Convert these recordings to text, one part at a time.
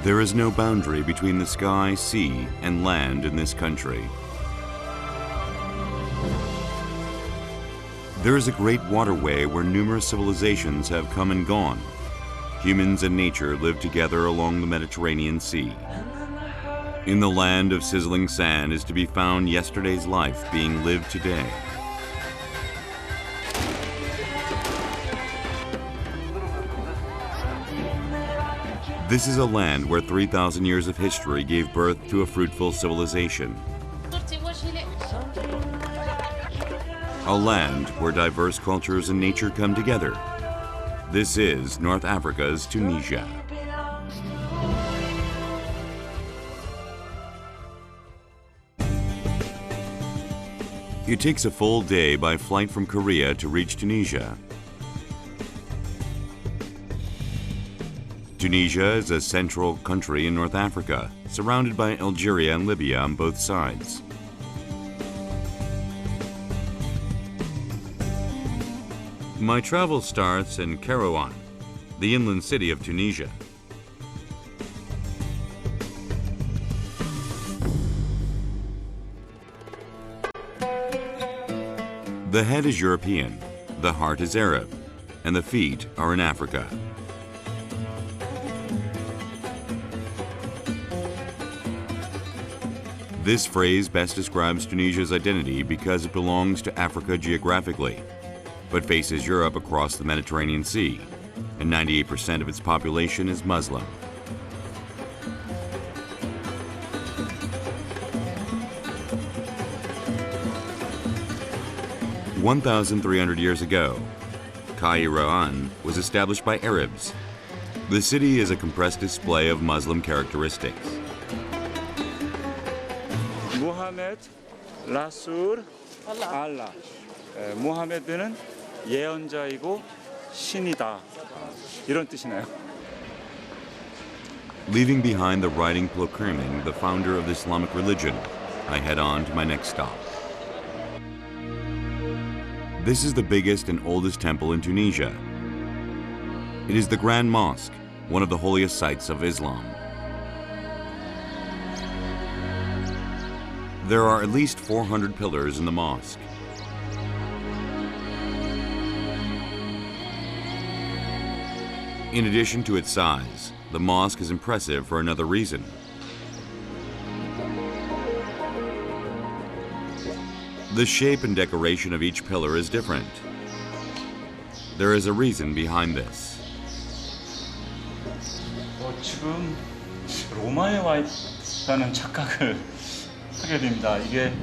There is no boundary between the sky, sea, and land in this country. There is a great waterway where numerous civilizations have come and gone. Humans and nature live together along the Mediterranean Sea. In the land of sizzling sand is to be found yesterday's life being lived today. This is a land where 3,000 years of history gave birth to a fruitful civilization. A land where diverse cultures and nature come together. This is North Africa's Tunisia. It takes a full day by flight from Korea to reach Tunisia. Tunisia is a central country in North Africa, surrounded by Algeria and Libya on both sides. My travel starts in Part1, the inland city of Tunisia. The head is European, the heart is Arab, and the feet are in Africa. This phrase best describes Tunisia's identity because it belongs to Africa geographically, but faces Europe across the Mediterranean Sea, and 98% of its population is Muslim. "1,300 years ago, Part1 was established by Arabs. The city is a compressed display of Muslim characteristics. 무하메드, 라술, 알라. 무하메드는 예언자이고 신이다. 이런 뜻이나요? Leaving behind the writing proclaiming the founder of the Islamic religion, I head on to my next stop. This is the biggest and oldest temple in Tunisia. It is the Grand Mosque, one of the holiest sites of Islam. There are at least 400 pillars in the mosque. In addition to its size, the mosque is impressive for another reason. The shape and decoration of each pillar is different. There is a reason behind this. 지금 로마에 와 있다는 착각을 하게 됩니다. 이게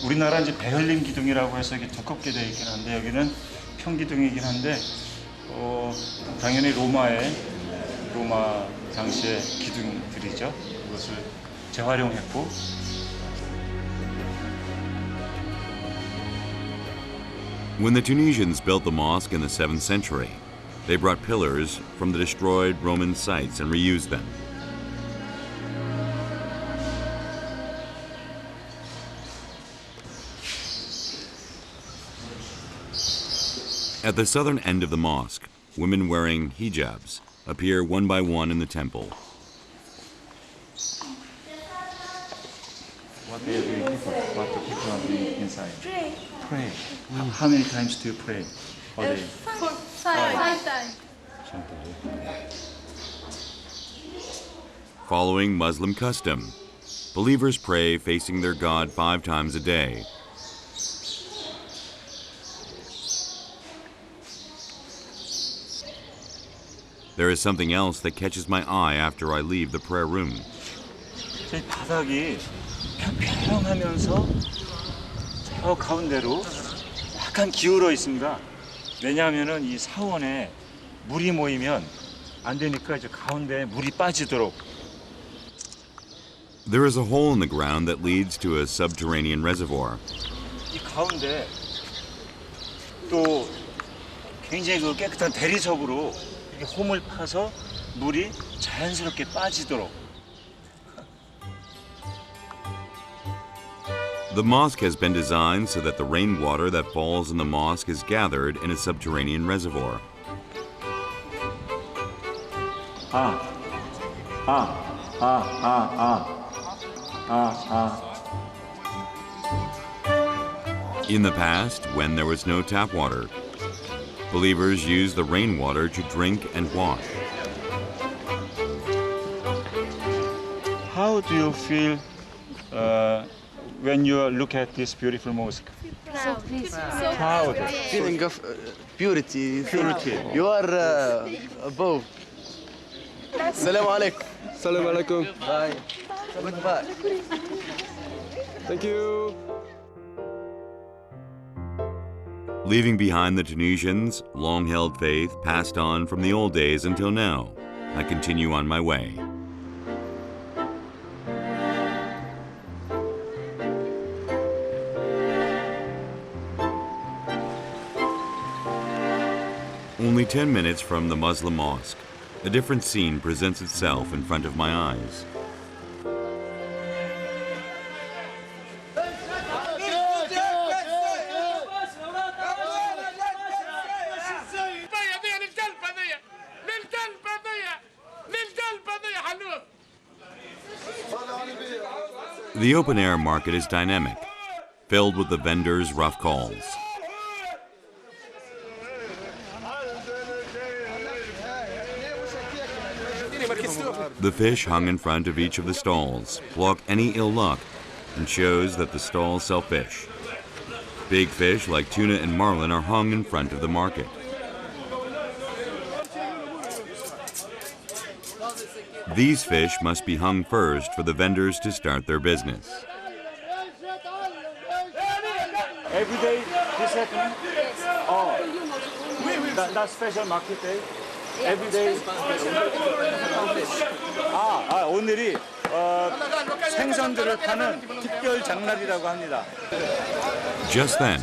우리나라 이제 배열림 기둥이라고 해서 이게 두껍게 되어 있긴 한데 여기는 평기둥이긴 한데 당연히 로마 당시의 기둥들이죠. 이것을 재활용했고 When the Tunisians built the mosque in the 7th century, they brought pillars from the destroyed Roman sites and reused them. At the southern end of the mosque, women wearing hijabs appear one by one in the temple. What do you do? What do people are doing inside? Pray. Pray. How many times do you pray a day? Five times. Following Muslim custom, believers pray facing their God 5 times a day. There is something else that catches my eye after I leave the prayer room. 제 바닥이 평평하면서 저 가운데로 약간 기울어 있습니다. 왜냐하면은 이 사원에 물이 모이면 안 되니까 이제 가운데 물이 빠지도록. There is a hole in the ground that leads to a subterranean reservoir. 이 가운데 또 굉장히 그 깨끗한 대리석으로 이렇게 홈을 파서 물이 자연스럽게 빠지도록. The mosque has been designed so that the rainwater that falls in the mosque is gathered in a subterranean reservoir. In the past, when there was no tap water, believers used the rainwater to drink and wash. How do you feel when you look at this beautiful mosque? Proud. Feeling of purity. Purity. You are above. Salam alaikum. Salam alaikum. Bye. Goodbye. Thank you. Leaving behind the Tunisians' long-held faith passed on from the old days until now, I continue on my way. Only 10 minutes from the Muslim mosque, a different scene presents itself in front of my eyes. The open-air market is dynamic, filled with the vendors' rough calls. The fish hung in front of each of the stalls block any ill luck and shows that the stalls sell fish. Big fish like tuna and marlin are hung in front of the market. These fish must be hung first for the vendors to start their business. Every day this happening? Oh, that special market day? Every day? 오늘이 생선들을 파는 특별 장날이라고 합니다. Just then,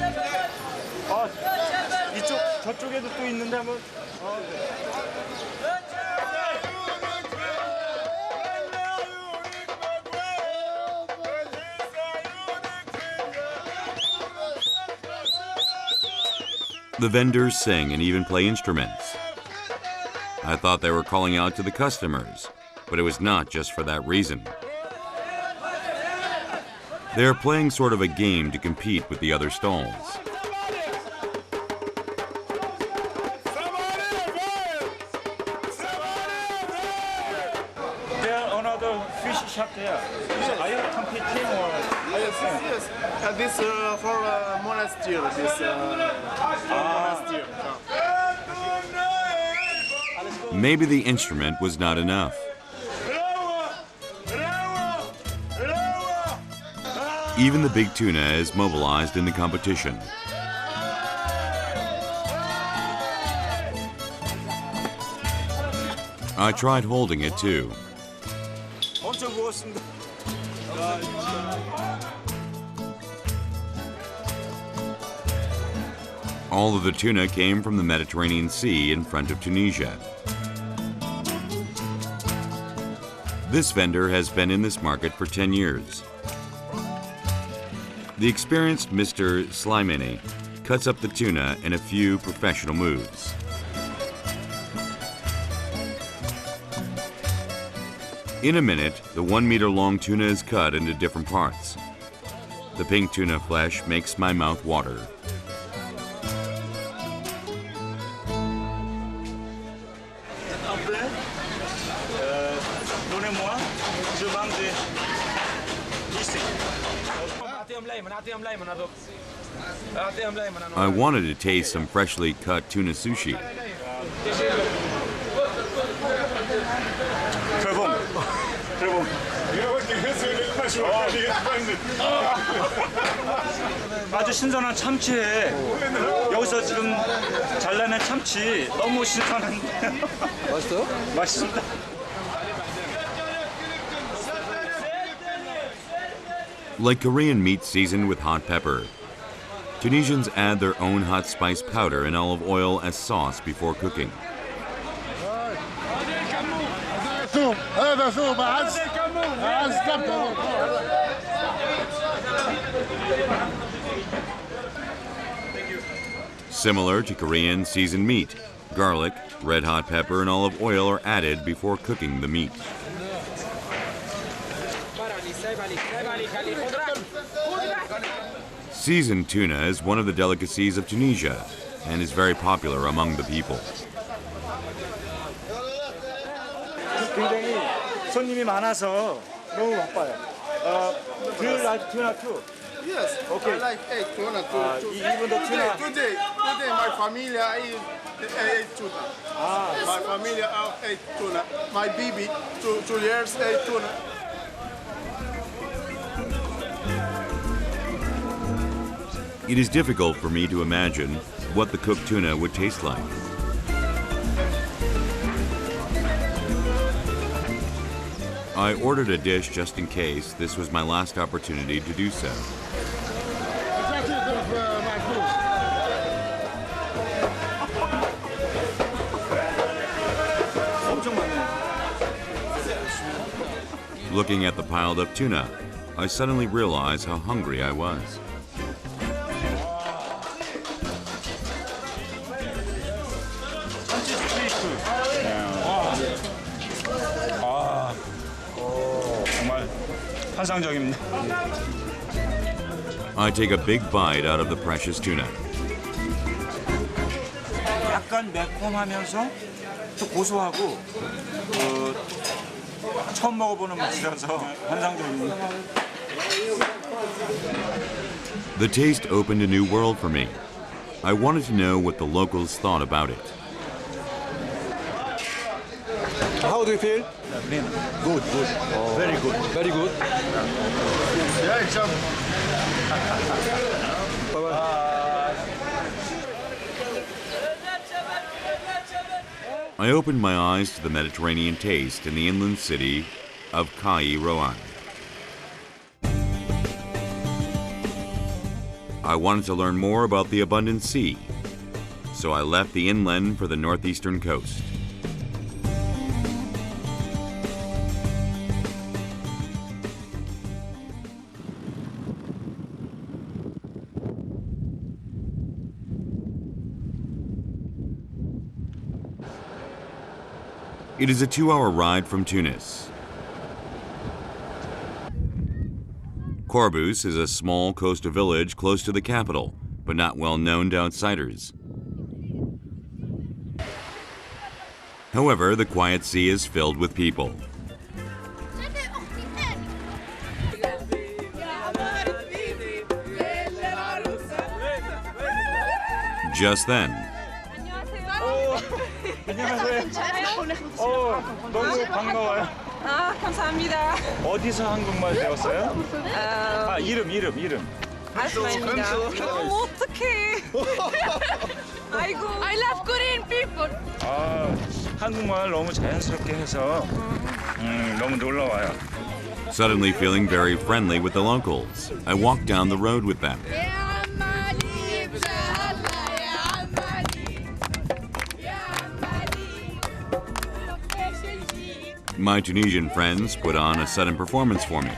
저쪽에도 또 있는데 한번. the vendors sing and even play instruments. I thought they were calling out to the customers, but it was not just for that reason. They are playing sort of a game to compete with the other stalls. There are another fish shop there. Are you competing or? Yes. This for monastery. This monastery. Maybe the instrument was not enough. Even the big tuna is mobilized in the competition. I tried holding it too. 엄청 무겁습니다. All of the tuna came from the Mediterranean Sea in front of Tunisia. This vendor has been in this market for 10 years. The experienced Mr. Slimani cuts up the tuna in a few professional moves. In a minute, the 1 meter long tuna is cut into different parts. The pink tuna flesh makes my mouth water. I wanted to taste some freshly cut tuna sushi. 아주 신선한 참치에 여기서 지금 잘라낸 참치 너무 신선한데. 맛있어요? 맛있습니다. Like Korean meat seasoned with hot pepper, Tunisians add their own hot spice powder and olive oil as sauce before cooking. Similar to Korean seasoned meat, garlic, red hot pepper, and olive oil are added before cooking the meat. Seasoned tuna is one of the delicacies of Tunisia and is very popular among the people. 굉장히 손님이 많아서 너무 바빠요. Do you like tuna too? Yes, Okay. I like egg tuna too. Even the tuna. Today, my family ate tuna. My family ate tuna. My baby, 2 years, ate tuna. It is difficult for me to imagine what the cooked tuna would taste like. I ordered a dish just in case this was my last opportunity to do so. 엄청 많네요. Looking at the piled up tuna, I suddenly realized how hungry I was. 정말 환상적입니다. I take a big bite out of the precious tuna. 약간 매콤하면서 또 고소하고 처음 먹어보는 맛이라서 환상적입니다. The taste opened a new world for me. I wanted to know what the locals thought about it. How do you feel? Good. Very good. Very good. Yeah, it's I opened my eyes to the Mediterranean taste in the inland city of Roan. I wanted to learn more about the abundant sea, so I left the inland for the northeastern coast. It is a 2-hour ride from Tunis. Corbus is a small coastal village close to the capital, but not well known to outsiders. However, the quiet sea is filled with people. Just then, 너무 반가워요. 아, 감사합니다. 어디서 한국말 배웠어요? 이름. 아스마입니다. 어떡해. 아이고. I love Korean people. 한국말 너무 자연스럽게 해서 너무 놀라워요. suddenly feeling very friendly with the locals, I walked down the road with them. My Tunisian friends put on a sudden performance for me.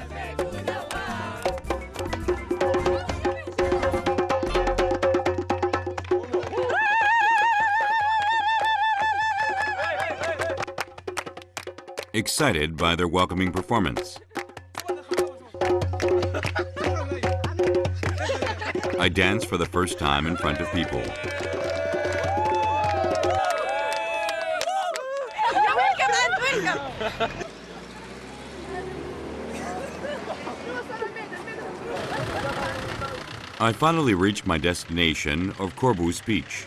Excited by their welcoming performance, I danced for the first time in front of people. I finally reached my destination of Corbus Beach.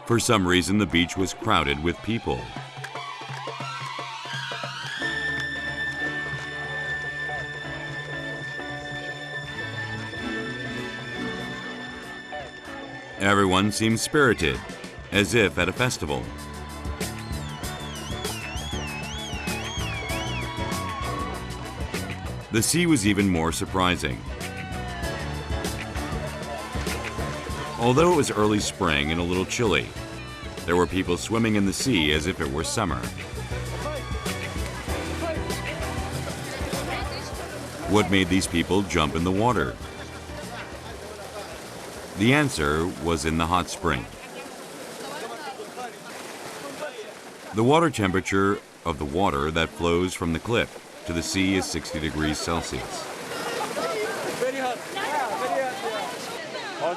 For some reason, the beach was crowded with people. Everyone seemed spirited, as if at a festival. The sea was even more surprising. Although it was early spring and a little chilly, there were people swimming in the sea as if it were summer. What made these people jump in the water? The answer was in the hot spring. The water temperature of the water that flows from the cliff to the sea is 60 degrees Celsius.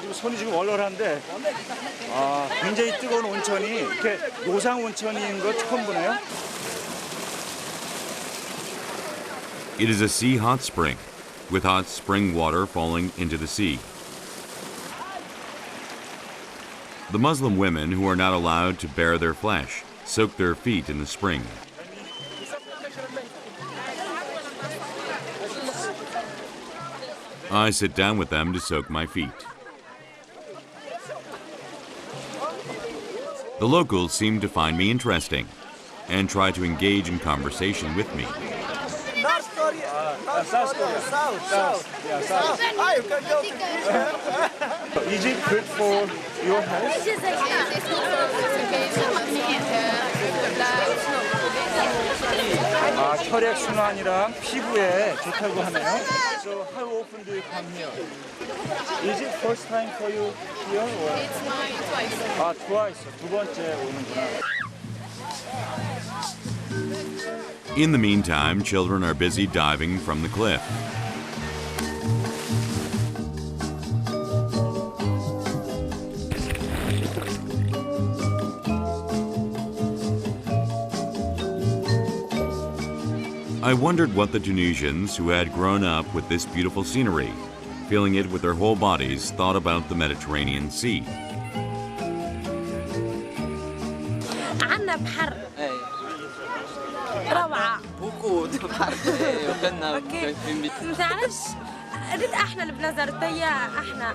지금 손이 지금 얼얼한데 굉장히 뜨거운 온천이 이렇게 노상 온천인 거 처음 보네요. It is a sea hot spring, with hot spring water falling into the sea. The Muslim women who are not allowed to bare their flesh soak their feet in the spring. I sit down with them to soak my feet. The locals seem to find me interesting and try to engage in conversation with me. Is it good for your health? It's good for 혈액 순환이랑 피부에 좋다고 하네요. So how often do you come here? Is it first time for you here or? It's twice. twice. 두 번째 오는구나. In the meantime, children are busy diving from the cliff. I wondered what the Tunisians who had grown up with this beautiful scenery, feeling it with their whole bodies, thought about the Mediterranean Sea. عنا بحر روعة ما تعرفش ريت احنا بنظر تيا احنا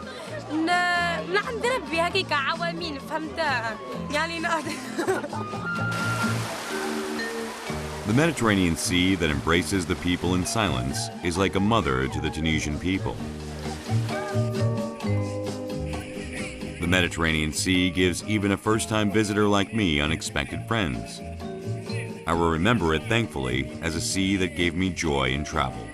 نعندرب هكيك عوامين فهمت يعني The Mediterranean Sea that embraces the people in silence is like a mother to the Tunisian people. The Mediterranean Sea gives even a first-time visitor like me unexpected friends. I will remember it thankfully as a sea that gave me joy in travel.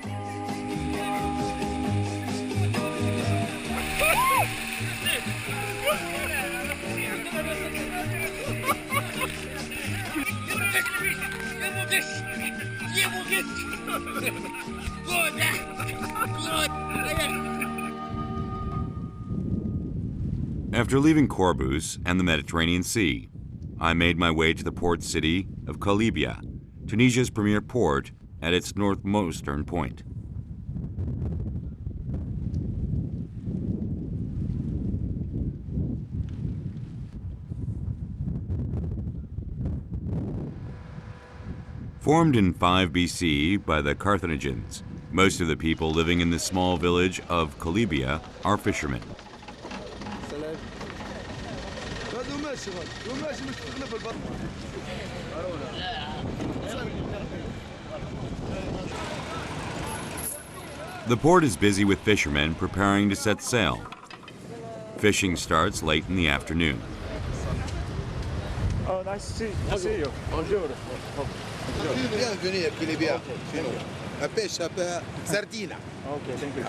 After leaving Corbus and the Mediterranean Sea, I made my way to the port city of Kalibia, Tunisia's premier port at its northwestern point. Formed in 5 BC by the Carthaginians, most of the people living in this small village of Kalibia are fishermen. The port is busy with fishermen preparing to set sail. Fishing starts late in the afternoon. Nice to see you. Bonjour. Bienvenue à Kilibia. La pêche à sardine. Okay, thank you.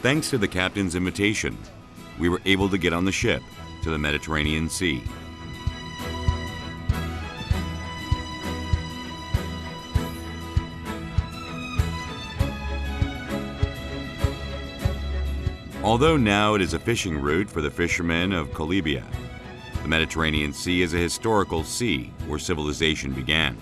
Thanks to the captain's invitation, we were able to get on the ship to the Mediterranean Sea. Although now it is a fishing route for the fishermen of Kalibia, the Mediterranean Sea is a historical sea where civilization began.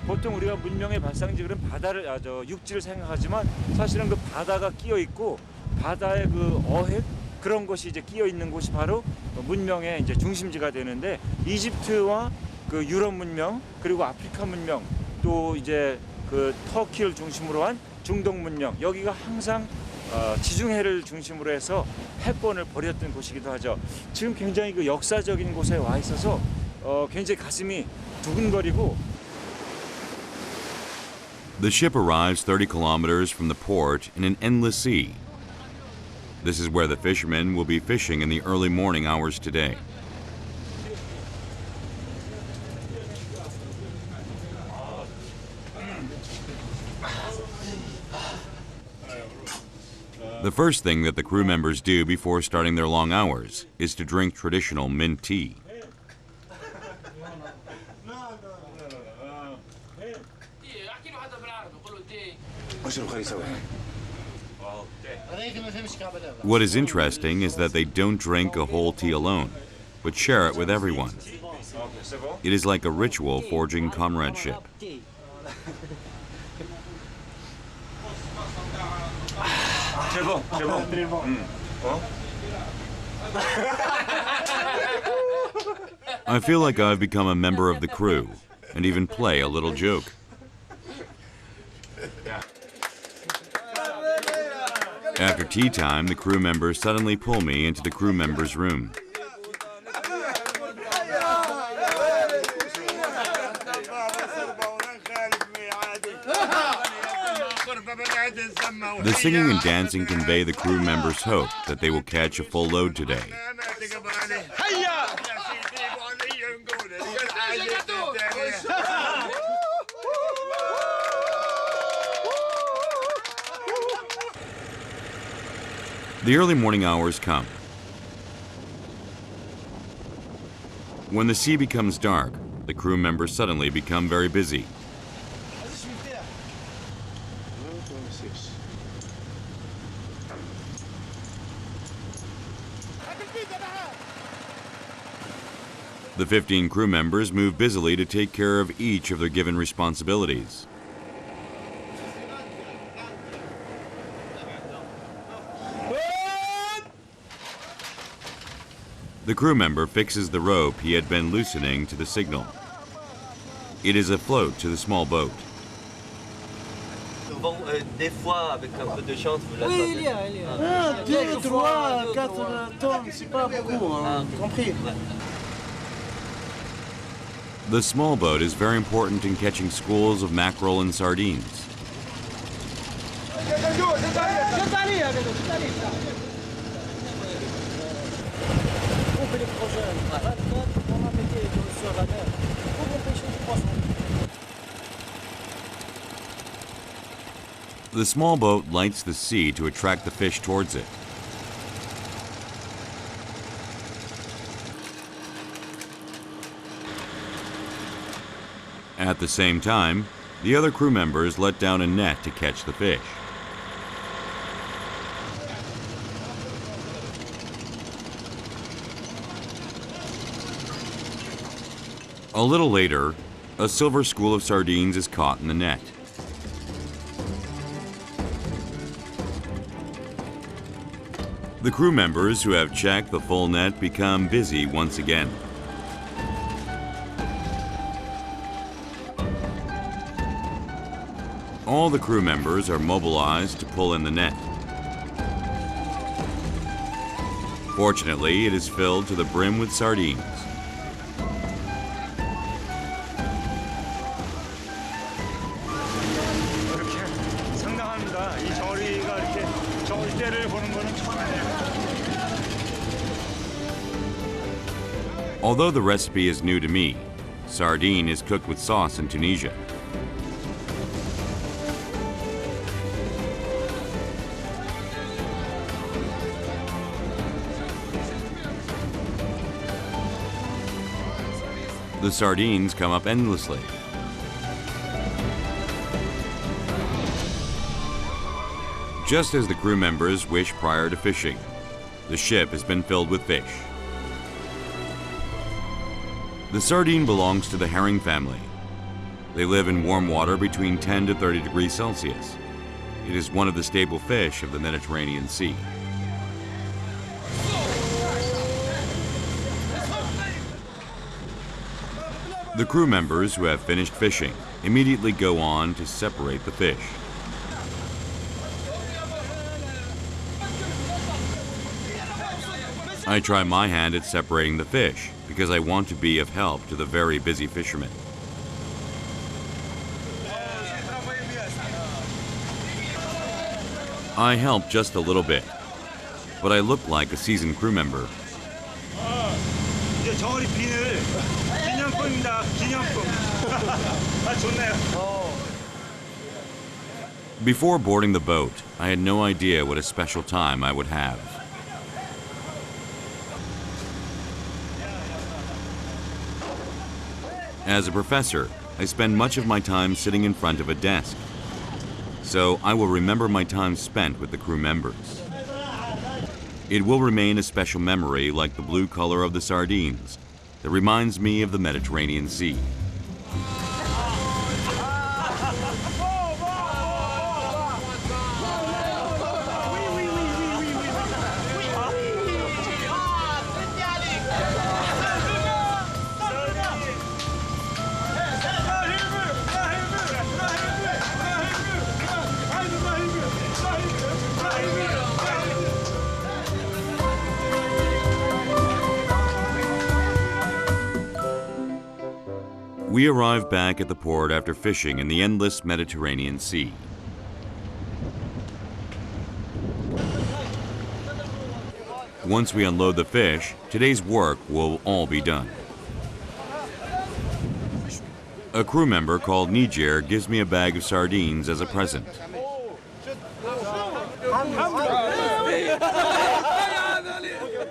보통 우리가 문명의 발상지들은 바다를 육지를 생각하지만 사실은 그 바다가 끼어 있고 바다의 그 어획 그런 것이 이제 끼어 있는 곳이 바로 문명의 이제 중심지가 되는데 이집트와 그 유럽 문명 그리고 아프리카 문명 또 이제 그 터키를 중심으로 한 중동 문명 여기가 항상 지중해를 중심으로 해서 패권을 벌였던 곳이기도 하죠. 지금 굉장히 그 역사적인 곳에 와 있어서 굉장히 가슴이 두근거리고. The ship arrives 30 kilometers from the port in an endless sea. This is where the fishermen will be fishing in the early morning hours today. The first thing that the crew members do before starting their long hours is to drink traditional mint tea. What is interesting is that they don't drink a whole tea alone, but share it with everyone. It is like a ritual forging comradeship. I feel like I've become a member of the crew and even play a little joke. After tea time, the crew members suddenly pull me into the crew members' room. The singing and dancing convey the crew members' hope that they will catch a full load today. The early morning hours come. When the sea becomes dark, the crew members suddenly become very busy. The 15 crew members move busily to take care of each of their given responsibilities. The crew member fixes the rope he had been loosening to the signal. It is a float to the small boat. Des fois, avec un peu de chance, vous Oui, il y a. 2, 3, 4 tonnes, c'est pas beaucoup, hein, compris. The small boat is very important in catching schools of mackerel and sardines. The small boat lights the sea to attract the fish towards it. At the same time, the other crew members let down a net to catch the fish. A little later, a silver school of sardines is caught in the net. The crew members who have checked the full net become busy once again. All the crew members are mobilized to pull in the net. Fortunately, it is filled to the brim with sardines. Although the recipe is new to me, sardine is cooked with sauce in Tunisia. The sardines come up endlessly. Just as the crew members wish prior to fishing, the ship has been filled with fish. The sardine belongs to the herring family. They live in warm water between 10 to 30 degrees Celsius. It is one of the staple fish of the Mediterranean Sea. The crew members who have finished fishing immediately go on to separate the fish. I try my hand at separating the fish because I want to be of help to the very busy fishermen. I help just a little bit, but I look like a seasoned crew member. 이제 정어리 비늘 기념품입니다. 기념품. 아 좋네요. Before boarding the boat, I had no idea what a special time I would have. As a professor, I spend much of my time sitting in front of a desk. So I will remember my time spent with the crew members. It will remain a special memory like the blue color of the sardines that reminds me of the Mediterranean Sea. We arrive back at the port after fishing in the endless Mediterranean Sea. Once we unload the fish, today's work will all be done. A crew member called Niger gives me a bag of sardines as a present.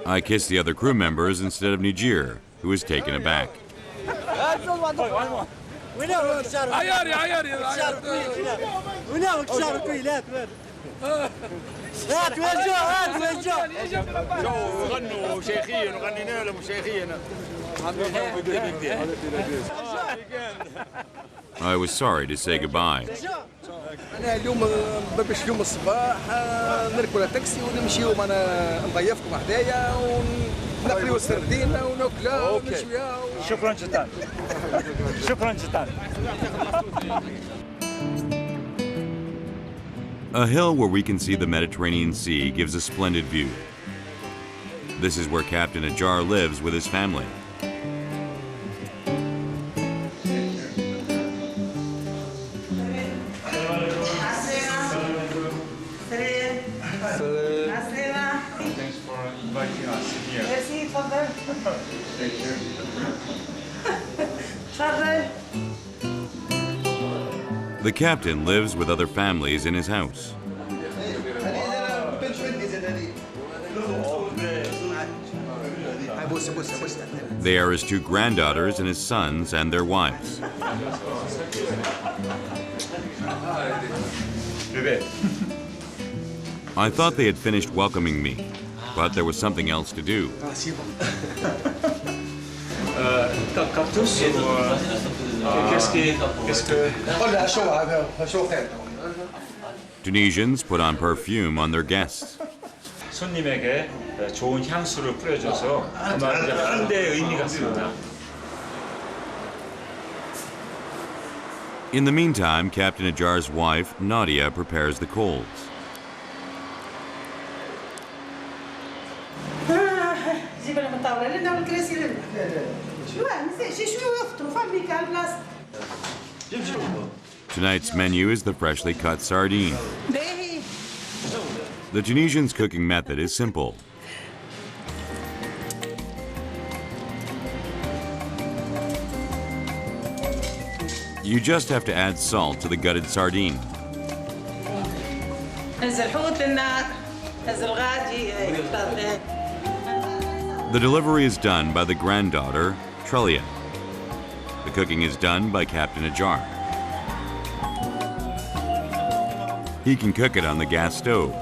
I kiss the other crew members instead of Niger, who is taken aback. I was sorry to say goodbye. أنا اليوم باش يوم الصباح نركب تاكسي ونمشيو معنا نضيفكم حدايا ونقريو السردينة وناكلها ونشويها. شكرا جدا. شكرا جدا. A hill where we can see the Mediterranean Sea gives a splendid view. This is where Captain Ajar lives with his family. Thanks for inviting us here. The captain lives with other families in his house. They are his two granddaughters and his sons and their wives. I thought they had finished welcoming me, but there was something else to do. Cactus Tunisians put on perfume on their guests. 손님에게 좋은 향수를 뿌려줘서 아마 이제 환대의 의미 같습니다. In the meantime, Captain Ajar's wife, Nadia, prepares the coals. Tonight's menu is the freshly cut sardine. The Tunisians' cooking method is simple. You just have to add salt to the gutted sardine. The delivery is done by the granddaughter, Trelia. The cooking is done by Captain Ajar. He can cook it on the gas stove,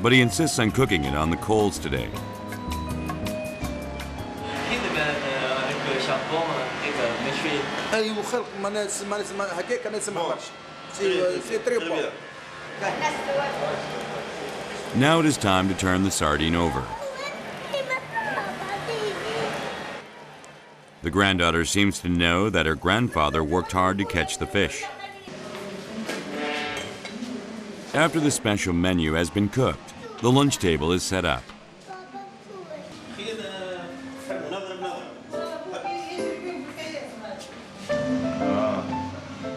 but he insists on cooking it on the coals today. Now it is time to turn the sardine over. The granddaughter seems to know that her grandfather worked hard to catch the fish. After the special menu has been cooked, the lunch table is set up.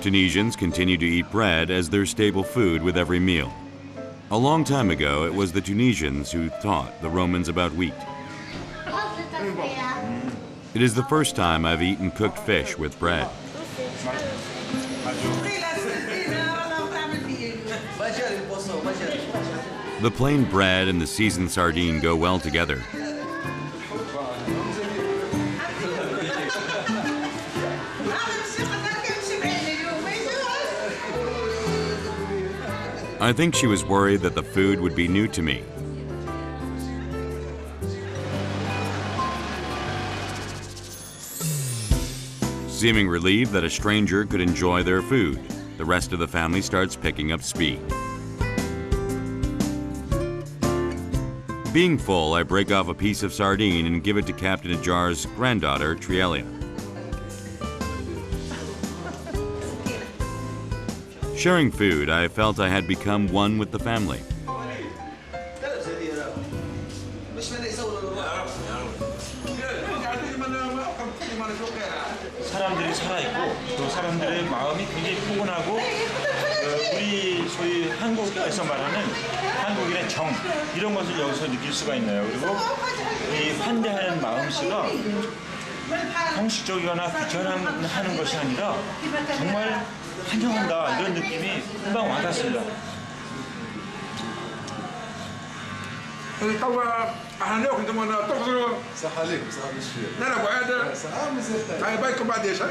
Tunisians continue to eat bread as their staple food with every meal. A long time ago, it was the Tunisians who taught the Romans about wheat. It is the first time I've eaten cooked fish with bread. The plain bread and the seasoned sardine go well together. I think she was worried that the food would be new to me. Seeming relieved that a stranger could enjoy their food, the rest of the family starts picking up speed. Being full, I break off a piece of sardine and give it to Captain Ajar's granddaughter, Trielia. Sharing food, I felt I had become one with the family. 사람들이 살아있고 또 사람들의 마음이 굉장히 포근하고 우리 소위 한국에서 말하는 한국인의 정 이런 것을 여기서 느낄 수가 있나요? 그리고 이 환대하는 마음씨가 형식적이거나 귀찮아하는 것이 아니라 정말 환영한다 이런 느낌이 금방 와닿습니다. اهلا لكم انتم تقصروا صح عليكم صح بالشيء لا لا بعد هاي بايكم بعد ايش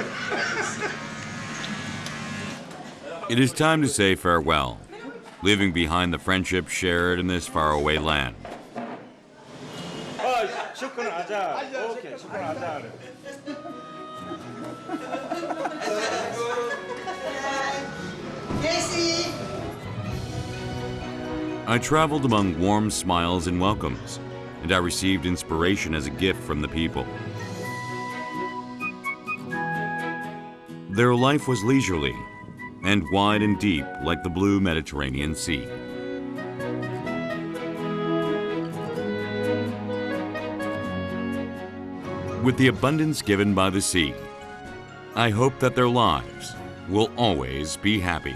It is time to say farewell, leaving behind the friendship shared in this faraway land. شكرا عزار اوكي شكرا عزار I traveled among warm smiles and welcomes, and I received inspiration as a gift from the people. Their life was leisurely and wide and deep like the blue Mediterranean Sea. With the abundance given by the sea, I hope that their lives will always be happy.